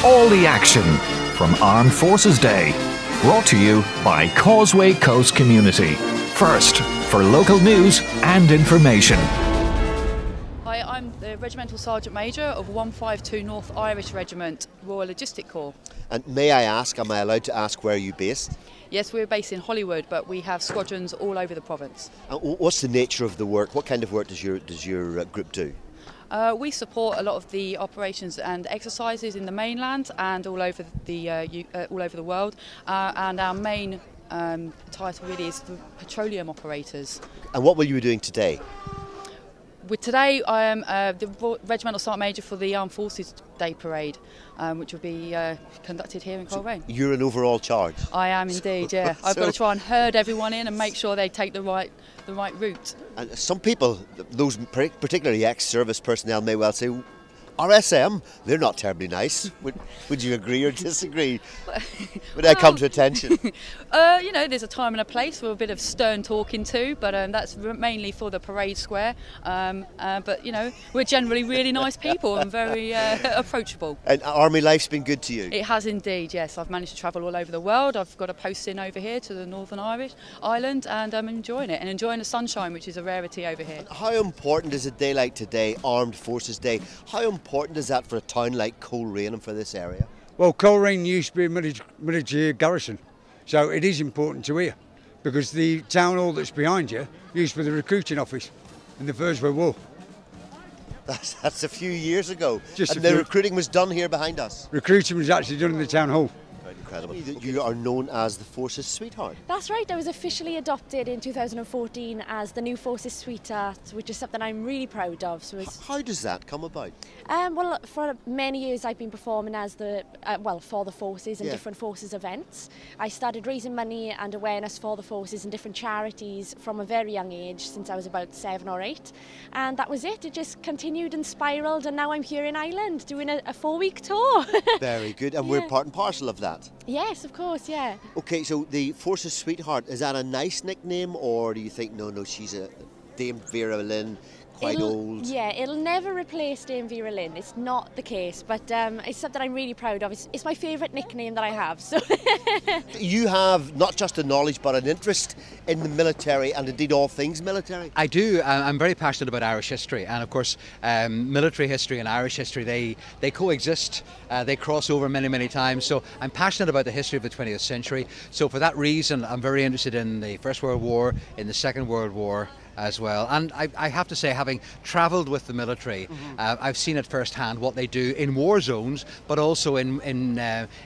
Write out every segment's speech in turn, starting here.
all the action from Armed Forces Day. Brought to you by Causeway Coast Community. First for local news and information. Hi, I'm the Regimental Sergeant Major of 152 North Irish Regiment, Royal Logistic Corps. And may I ask, am I allowed to ask where you're based? Yes, we're based in Hollywood, but we have squadrons all over the province. And what's the nature of the work? What kind of work does your group do? We support a lot of the operations and exercises in the mainland and all over the world. And our main title really is the petroleum operators. And what will you be doing today? Today I am the Regimental Sergeant Major for the Armed Forces Day Parade, which will be conducted here in Coleraine. So you're in overall charge? I am indeed, yeah. I've got to try and herd everyone in and make sure they take the right route. And some people, those particularly ex-service personnel, may well say, RSM, they're not terribly nice. Would you agree or disagree? Would I come to attention? You know, there's a time and a place for a bit of stern talking too, but that's mainly for the parade square. But, you know, we're generally really nice people and very approachable. And army life's been good to you? It has indeed, yes. I've managed to travel all over the world. I've got a posting over here to the Northern Ireland, and I'm enjoying it and enjoying the sunshine, which is a rarity over here. How important is a day like today, Armed Forces Day? How important is that for a town like Coleraine and for this area? Well, Coleraine used to be a military garrison, so it is important to hear, because the town hall that's behind you used for the recruiting office in the First World War. That's a few years ago. And the recruiting was done here behind us? Recruiting was actually done in the town hall. Incredible. You are known as the Forces Sweetheart. That's right, I was officially adopted in 2014 as the new Forces Sweetheart, which is something I'm really proud of. So how does that come about? Well, for many years I've been performing as for the forces and different forces events. I started raising money and awareness for the forces and different charities from a very young age, since I was about 7 or 8. And that was it. It just continued and spiralled, and now I'm here in Ireland doing a 4-week tour. Very good, and we're part and parcel of that. Yes, of course, yeah. Okay, so the Forces Sweetheart, is that a nice nickname, or do you think, no, she's a Dame Vera Lynn, quite old? Yeah, it'll never replace Dame Vera Lynn. It's not the case, but it's something I'm really proud of. It's my favourite nickname that I have. So you have not just a knowledge, but an interest in the military and indeed all things military. I do. I'm very passionate about Irish history, and of course, military history and Irish history, they coexist. They cross over many times. So I'm passionate about the history of the 20th century. So for that reason, I'm very interested in the First World War, in the Second World War as well. And I have to say, having travelled with the military, I've seen at first hand what they do in war zones, but also in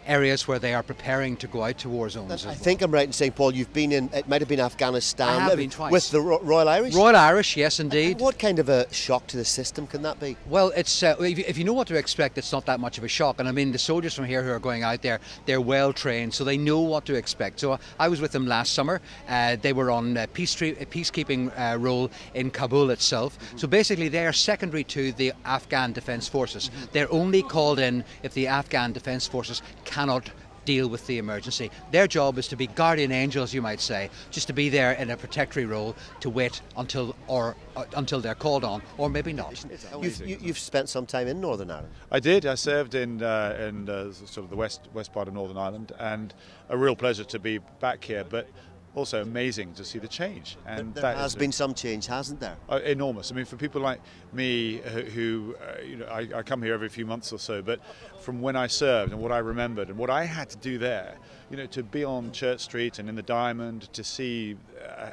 areas where they are preparing to go out to war zones. I think I'm right in saying, Paul, you've been in, it might have been Afghanistan. I have been twice. With the Royal Irish? Royal Irish, yes indeed. And what kind of a shock to the system can that be? Well, it's if you know what to expect, it's not that much of a shock. And I mean, the soldiers from here who are going out there, they're well trained, so they know what to expect. So I was with them last summer. They were on a peacekeeping role in Kabul itself. So basically they are secondary to the Afghan Defence Forces. They're only called in if the Afghan Defence Forces cannot deal with the emergency. Their job is to be guardian angels, you might say, just to be there in a protectory role to wait until they're called on, or maybe not. You've spent some time in Northern Ireland. I did. I served in sort of the west part of Northern Ireland, and a real pleasure to be back here, but also amazing to see the change. And there has been some change, hasn't there? Enormous. I mean, for people like me who I come here every few months or so, but from when I served and what I remembered and what I had to do there, to be on Church Street and in the Diamond, to see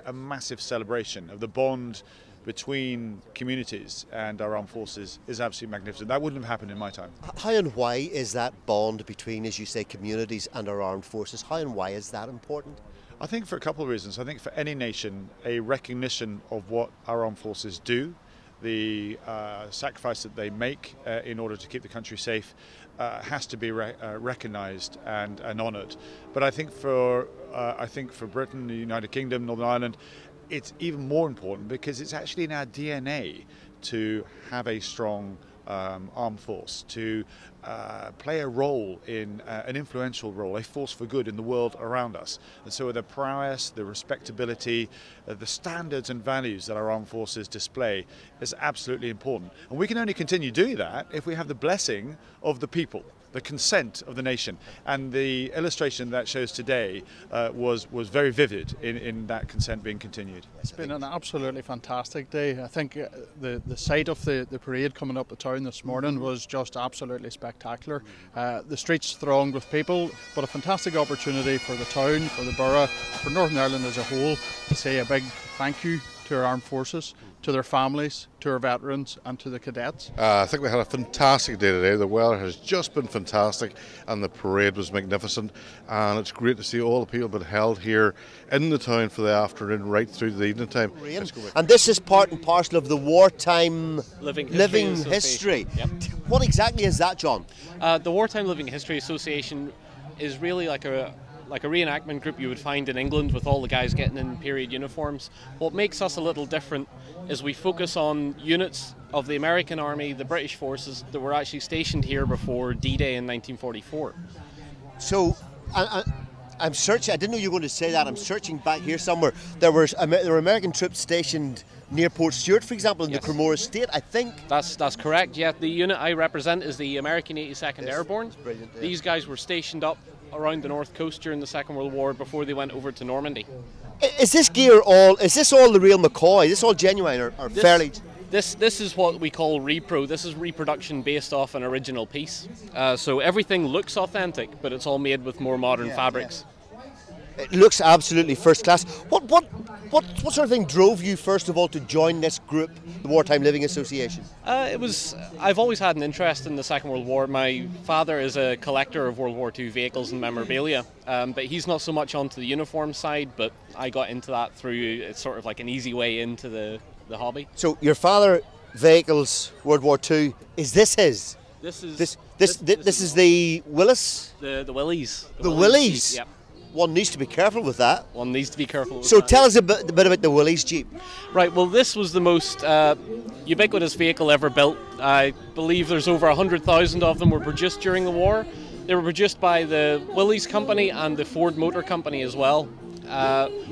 a massive celebration of the bond between communities and our armed forces is absolutely magnificent. That wouldn't have happened in my time. How and why is that bond between, as you say, communities and our armed forces, how and why is that important? I think for a couple of reasons. I think for any nation, a recognition of what our armed forces do, the sacrifice that they make in order to keep the country safe, has to be recognised and honoured. But I think for Britain, the United Kingdom, Northern Ireland, it's even more important because it's actually in our DNA to have a strong armed force, to play a role in an influential role, a force for good in the world around us. And so the prowess, the respectability, the standards and values that our armed forces display is absolutely important. And we can only continue doing that if we have the blessing of the people. the consent of the nation. And the illustration that shows today was very vivid in that consent being continued. It's been an absolutely fantastic day. I think the sight of the parade coming up the town this morning was just absolutely spectacular. The streets thronged with people, but a fantastic opportunity for the town, for the borough, for Northern Ireland as a whole to say a big thank you to our armed forces, to their families, to our veterans and to the cadets. I think we had a fantastic day today. The weather has just been fantastic and the parade was magnificent, and it's great to see all the people been held here in the town for the afternoon right through the evening time. And this is part and parcel of the Wartime Living History. Yep. What exactly is that, John? The Wartime Living History Association is really like a reenactment group you would find in England, with all the guys getting in period uniforms. What makes us a little different is we focus on units of the American Army, the British forces that were actually stationed here before D-Day in 1944. So, I'm searching, I didn't know you were going to say that, I'm searching back here somewhere. There were American troops stationed near Port Stewart, for example, in the Cremora Estate, I think. That's correct, yeah. The unit I represent is the American 82nd Airborne. Brilliant, yeah. These guys were stationed up around the North Coast during the Second World War before they went over to Normandy. Is this gear all the real McCoy? Is this all genuine or fairly? This is what we call repro. This is reproduction based off an original piece. So everything looks authentic, but it's all made with more modern fabrics. Yeah. It looks absolutely first class. What sort of thing drove you first of all to join this group, the Wartime Living Association? I've always had an interest in the Second World War. My father is a collector of World War II vehicles and memorabilia, but he's not so much onto the uniform side. But I got into that through, it's sort of like an easy way into the hobby. So your father, vehicles, World War II. Is this his? This is the Willys. The Willys. The Willys. Jeep, yep. One needs to be careful with that. One needs to be careful with so that. Tell us a bit about the Willys Jeep. Right, well this was the most ubiquitous vehicle ever built. I believe there's over 100,000 of them were produced during the war. They were produced by the Willys Company and the Ford Motor Company as well.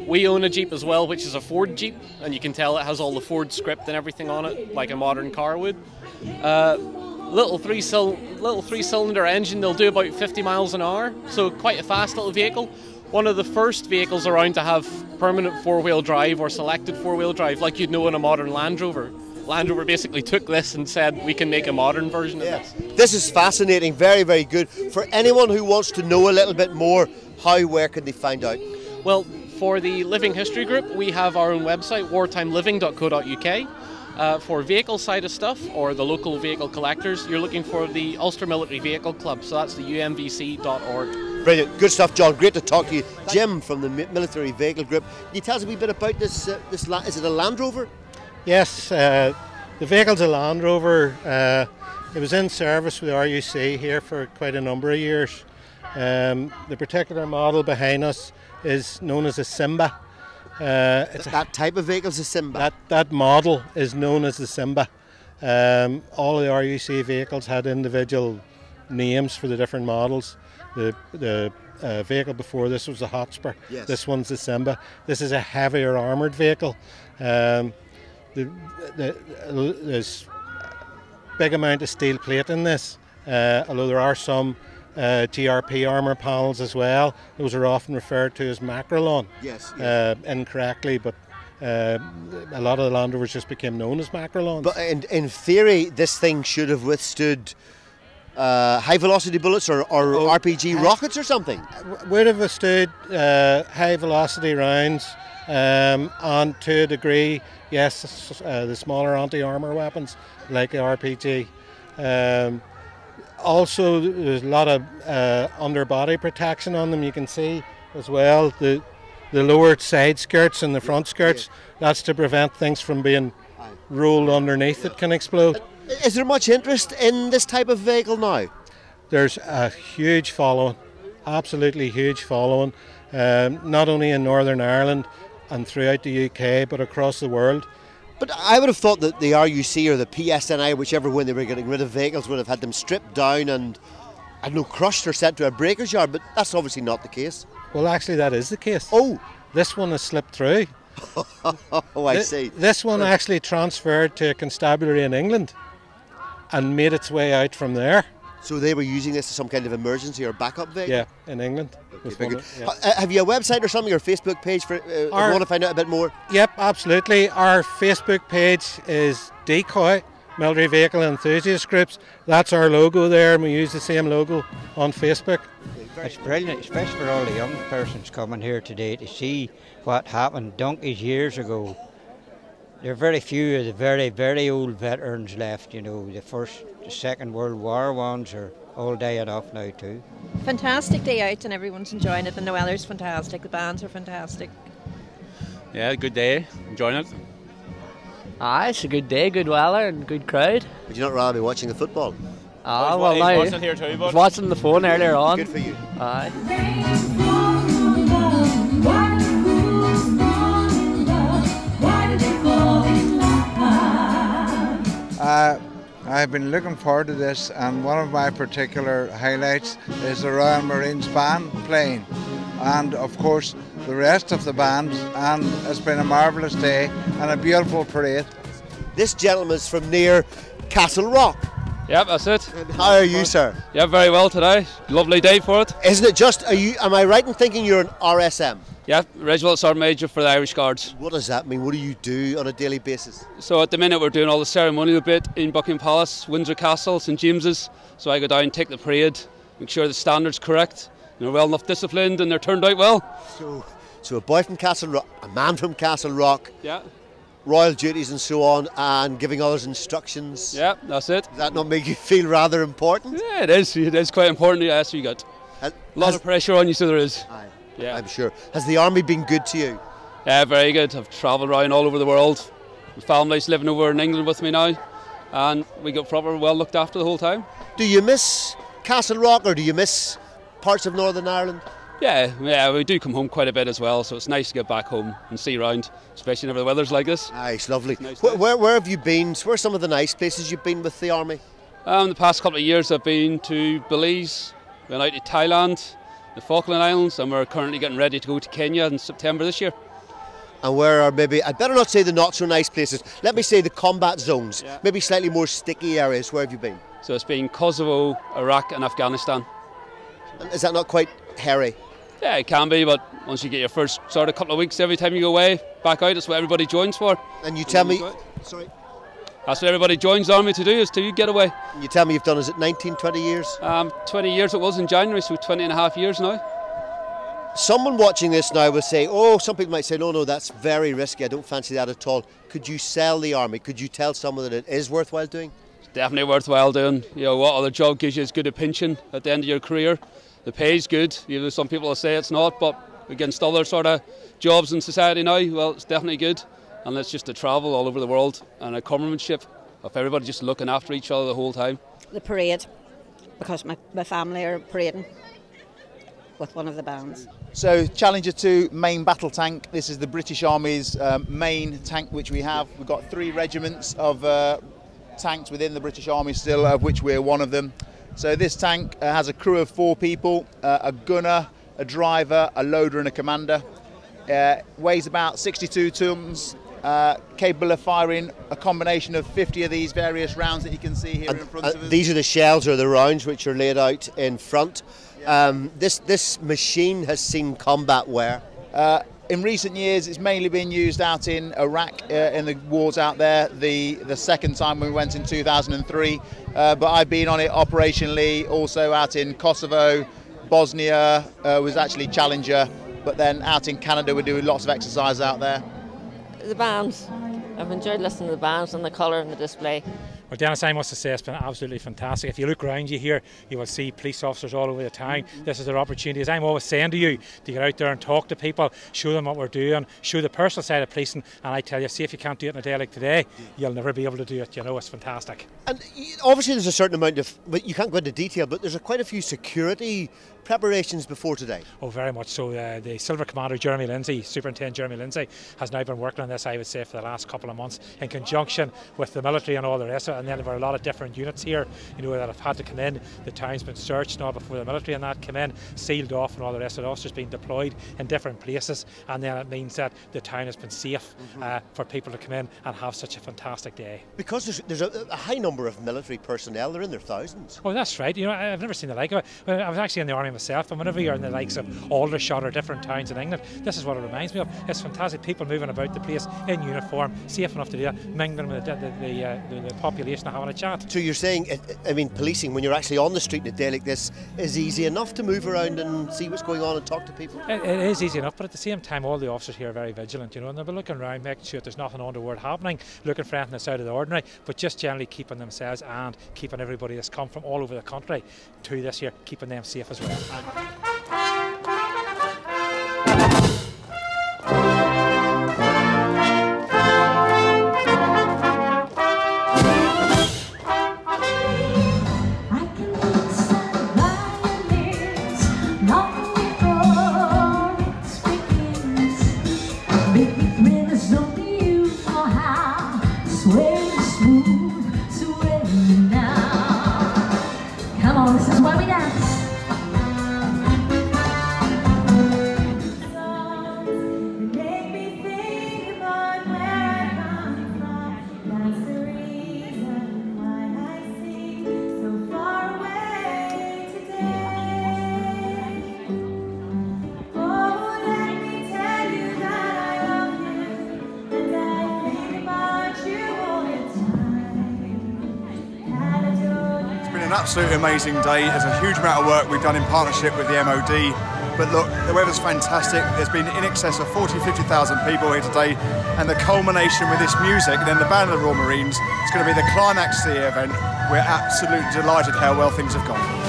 We own a Jeep as well, which is a Ford Jeep, and you can tell it has all the Ford script and everything on it, like a modern car would. Little three-cylinder engine, they'll do about 50 miles an hour, so quite a fast little vehicle. One of the first vehicles around to have permanent four-wheel drive or selected four-wheel drive, like you'd know in a modern Land Rover. Land Rover basically took this and said, we can make a modern version of this. This is fascinating, very, very good. For anyone who wants to know a little bit more, where can they find out? Well, for the Living History Group, we have our own website, wartimeliving.co.uk. For vehicle side of stuff, or the local vehicle collectors, you're looking for the Ulster Military Vehicle Club, so that's the umvc.org. Brilliant, good stuff, John. Great to talk to you. Jim from the Military Vehicle Group. Can you tell us a wee bit about this? Is it a Land Rover? Yes, the vehicle's a Land Rover. It was in service with RUC here for quite a number of years. The particular model behind us is known as a Simba. That type of vehicle is a Simba? That model is known as the Simba. All of the RUC vehicles had individual names for the different models. The vehicle before this was a Hotspur. Yes. This one's the Simba. This is a heavier armoured vehicle. There's a big amount of steel plate in this, although there are some GRP armour panels as well. Those are often referred to as Macrolon. Yes. Incorrectly, but a lot of the Land Rovers just became known as Macrolons. But in theory, this thing should have withstood high velocity bullets or RPG rockets or something. Would have withstood high velocity rounds, and to a degree, yes, the smaller anti-armour weapons like the RPG. Also, there's a lot of underbody protection on them. You can see as well the lower side skirts and the front skirts. That's to prevent things from being rolled underneath that can explode. Is there much interest in this type of vehicle now? There's a huge following, absolutely huge following, not only in Northern Ireland and throughout the UK, but across the world. But I would have thought that the RUC or the PSNI, whichever one they were getting rid of vehicles, would have had them stripped down and, I don't know, crushed or sent to a breakers yard, but that's obviously not the case. Well, actually that is the case. Oh! This one has slipped through. Oh, I see. This one actually transferred to a constabulary in England and made its way out from there. So they were using this as some kind of emergency or backup vehicle? Yeah, in England. Okay, very good. Have you a website or something, or Facebook page for if you want to find out a bit more? Yep, absolutely. Our Facebook page is Decoy Military Vehicle Enthusiast Groups. That's our logo there, and we use the same logo on Facebook. It's brilliant, especially for all the young persons coming here today to see what happened donkeys years ago. There are very few of the very, very old veterans left, you know. The First, the Second World War ones are all dying off now too. Fantastic day out and everyone's enjoying it, and the weather's fantastic, the bands are fantastic. Yeah, good day, enjoying it. It's a good day, good weather and good crowd. Would you not rather be watching the football? Well, now, watching here too, I was watching the phone earlier on. Good for you. Aye. I've been looking forward to this, and one of my particular highlights is the Royal Marines Band playing, and of course the rest of the bands, and it's been a marvellous day and a beautiful parade. This gentleman's from near Castle Rock. Yep, that's it. And how are you, sir? Yeah, very well today. Lovely day for it. Isn't it just, am I right in thinking you're an RSM? Yeah, Regimental Sergeant Major for the Irish Guards. What does that mean? What do you do on a daily basis? So at the minute we're doing all the ceremonial bit in Buckingham Palace, Windsor Castle, St James's. So I go down, take the parade, make sure the standard's correct, they're well enough disciplined and they're turned out well. So a boy from Castle Rock, a man from Castle Rock. Yeah. Royal duties and so on, and giving others instructions. Yeah, that's it. Does that not make you feel rather important? Yeah, it is. It is quite important. Yes, you got a lot of pressure on you, so there is. Aye. Yeah, I'm sure. Has the army been good to you? Yeah, very good. I've travelled around all over the world. My family's living over in England with me now, and we got proper well looked after the whole time. Do you miss Castle Rock, or do you miss parts of Northern Ireland? Yeah, we do come home quite a bit as well, so it's nice to get back home and see around, especially whenever the weather's like this. Aye, it's lovely. Nice where have you been? Where are some of the nice places you've been with the army? The past couple of years I've been to Belize, went out to Thailand, the Falkland Islands, and we're currently getting ready to go to Kenya in September this year. And where are maybe, I'd better not say the not so nice places, let me say the combat zones, maybe slightly more sticky areas. Where have you been? So it's been Kosovo, Iraq and Afghanistan. And is that not quite hairy? Yeah, it can be, but once you get your first sort of couple of weeks every time you go away, back out, that's what everybody joins for. And you tell me, sorry? That's what everybody joins the army to do, is to get away. And you tell me you've done, is it 19, 20 years? 20 years it was in January, so 20 and a half years now. Someone watching this now will say, oh, some people might say, no, that's very risky, I don't fancy that at all. Could you sell the army? Could you tell someone that it is worthwhile doing? It's definitely worthwhile doing. You know, what other job gives you as good a pension at the end of your career? The pay's good. You know, some people will say it's not, but against other sort of jobs in society now, well, it's definitely good. And it's just to travel all over the world and a comradeship of everybody just looking after each other the whole time. The parade, because my family are parading with one of the bands. So Challenger 2 main battle tank. This is the British Army's main tank which we have. We've got 3 regiments of tanks within the British Army still, of which we're one of them. So this tank has a crew of 4 people, a gunner, a driver, a loader and a commander. Weighs about 62 tons, capable of firing a combination of 50 of these various rounds that you can see here in front of us. These are the shells or the rounds which are laid out in front. This machine has seen combat where? In recent years, it's mainly been used out in Iraq, in the wars out there. The second time we went in 2003, but I've been on it operationally, also out in Kosovo, Bosnia, was actually Challenger, but then out in Canada we're doing lots of exercise out there. The bands. I've enjoyed listening to the bands and the colour and the display. Well, Dennis, I must say it's been absolutely fantastic. If you look around you here, you will see police officers all over the town. This is their opportunity, as I'm always saying to you, to get out there and talk to people, show them what we're doing, show the personal side of policing. And I tell you, see if you can't do it on a day like today, you'll never be able to do it. You know, it's fantastic. And obviously there's a certain amount of, but you can't go into detail, but there's quite a few security preparations before today. Oh, very much so. The Silver Commander, Jeremy Lindsay, Superintendent Jeremy Lindsay, has now been working on this, I would say, for the last couple of months in conjunction with the military and all the rest of it. and then there were a lot of different units here, you know, that have had to come in. The town's been searched now before the military and that came in, sealed off, and all the rest of the officers being deployed in different places, and then it means that the town has been safe for people to come in and have such a fantastic day. Because there's a high number of military personnel, they're in their thousands. Oh, that's right. You know, I've never seen the like of it. Well, I was actually in the army myself, and whenever you're in the likes of Aldershot or different towns in England, this is what it reminds me of. It's fantastic. People moving about the place in uniform, safe enough to do that, mingling with the population and having a chat. So you're saying, I mean, policing, when you're actually on the street in a day like this, is easy enough to move around and see what's going on and talk to people? It is easy enough, but at the same time, all the officers here are very vigilant, you know, and they'll be looking around, making sure there's nothing untoward happening, looking for anything that's out of the ordinary, but just generally keeping themselves and keeping everybody that's come from all over the country to this year, keeping them safe as well. Absolutely amazing day. There's a huge amount of work we've done in partnership with the MOD, but look, the weather's fantastic. There's been in excess of 50,000 people here today, and the culmination with this music and then the Band of the Royal Marines, it's going to be the climax of the event. We're absolutely delighted how well things have gone.